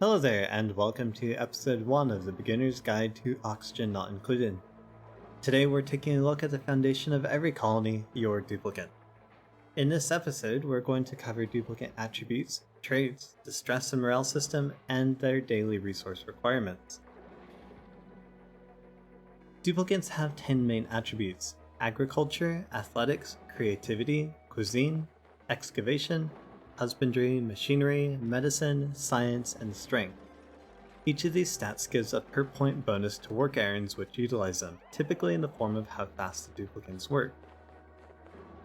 Hello there, and welcome to episode 1 of the Beginner's Guide to Oxygen Not Included. Today we're taking a look at the foundation of every colony, your duplicant. In this episode, we're going to cover duplicant attributes, traits, the stress and morale system, and their daily resource requirements. Duplicants have 10 main attributes: agriculture, athletics, creativity, cuisine, excavation, husbandry, machinery, medicine, science, and strength. Each of these stats gives a per point bonus to work errands which utilize them, typically in the form of how fast the duplicants work.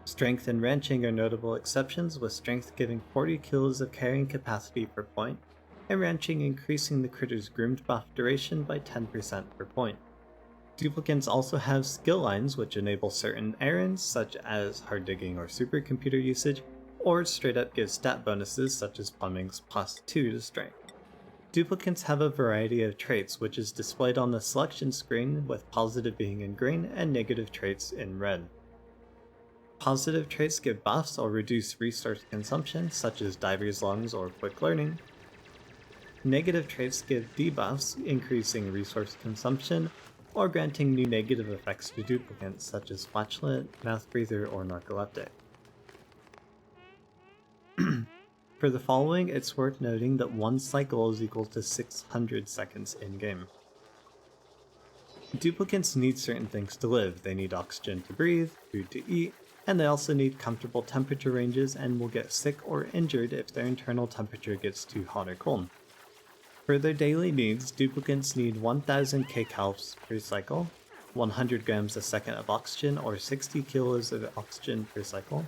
Strength and ranching are notable exceptions, with strength giving 40 kills of carrying capacity per point, and ranching increasing the critter's groomed buff duration by 10% per point. Duplicants also have skill lines which enable certain errands such as hard digging or supercomputer usage, or straight up give stat bonuses such as plumbing's +2 to strength. Duplicants have a variety of traits which is displayed on the selection screen, with positive being in green and negative traits in red. Positive traits give buffs or reduce resource consumption such as diver's lungs or quick learning. Negative traits give debuffs, increasing resource consumption or granting new negative effects to duplicants such as flatulent, mouth breather, or narcoleptic. For the following, it's worth noting that one cycle is equal to 600 seconds in-game. Duplicants need certain things to live. They need oxygen to breathe, food to eat, and they also need comfortable temperature ranges and will get sick or injured if their internal temperature gets too hot or cold. For their daily needs, duplicants need 1000 kcals per cycle, 100 grams a second of oxygen or 60 kilos of oxygen per cycle,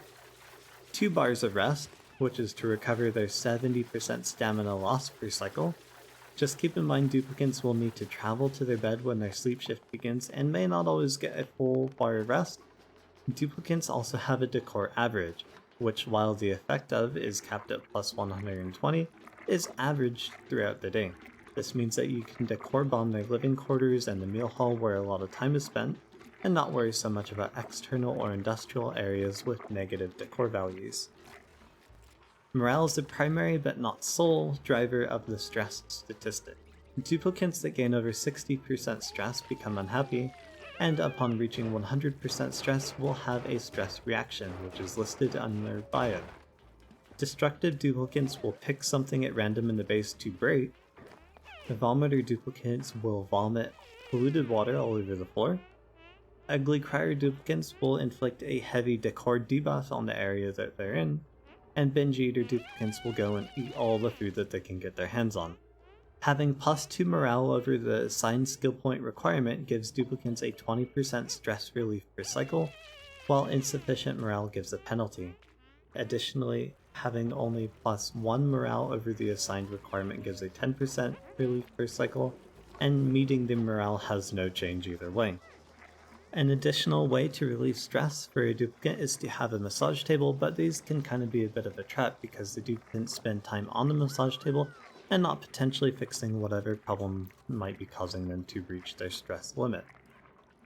2 bars of rest, which is to recover their 70% stamina loss per cycle. Just keep in mind duplicants will need to travel to their bed when their sleep shift begins and may not always get a full bar of rest. Duplicants also have a decor average, which, while the effect of is capped at +120, is averaged throughout the day. This means that you can decor bomb their living quarters and the meal hall where a lot of time is spent, and not worry so much about external or industrial areas with negative decor values. Morale is the primary but not sole driver of the stress statistic. Duplicants that gain over 60% stress become unhappy, and upon reaching 100% stress will have a stress reaction, which is listed on their bio. Destructive duplicants will pick something at random in the base to break. The vomiter duplicants will vomit polluted water all over the floor. Ugly crier duplicants will inflict a heavy decor debuff on the area that they're in. And binge eater duplicants will go and eat all the food that they can get their hands on. Having +2 morale over the assigned skill point requirement gives duplicants a 20% stress relief per cycle, while insufficient morale gives a penalty. Additionally, having only +1 morale over the assigned requirement gives a 10% relief per cycle, and meeting the morale has no change either way. An additional way to relieve stress for a duplicant is to have a massage table, but these can kind of be a bit of a trap because the duplicants spend time on the massage table and not potentially fixing whatever problem might be causing them to reach their stress limit.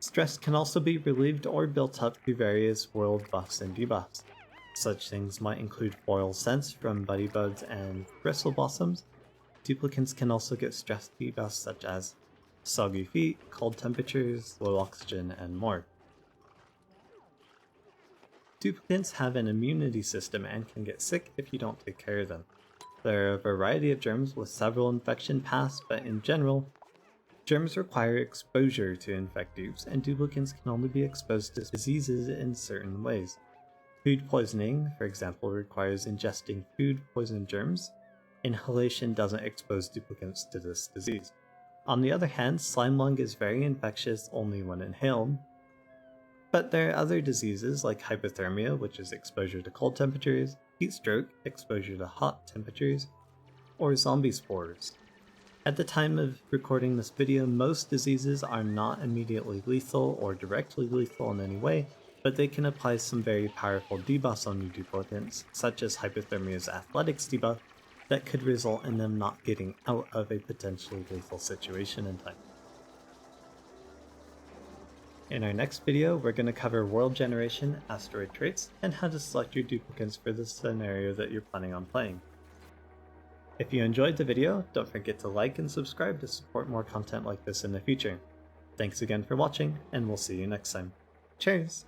Stress can also be relieved or built up through various world buffs and debuffs. Such things might include foil scents from buddy buds and bristle blossoms. Duplicants can also get stress debuffs such as soggy feet, cold temperatures, low oxygen, and more. Duplicants have an immunity system and can get sick if you don't take care of them. There are a variety of germs with several infection paths, but in general, germs require exposure to infect dupes, and duplicants can only be exposed to diseases in certain ways. Food poisoning, for example, requires ingesting food poison germs. Inhalation doesn't expose duplicants to this disease. On the other hand, slime lung is very infectious only when inhaled. But there are other diseases like hypothermia, which is exposure to cold temperatures, heat stroke, exposure to hot temperatures, or zombie spores. At the time of recording this video, most diseases are not immediately lethal or directly lethal in any way, but they can apply some very powerful debuffs on new duplicants, such as hypothermia's athletics debuff, that could result in them not getting out of a potentially lethal situation in time. In our next video, we're going to cover world generation, asteroid traits, and how to select your duplicants for the scenario that you're planning on playing. If you enjoyed the video, don't forget to like and subscribe to support more content like this in the future. Thanks again for watching, and we'll see you next time. Cheers!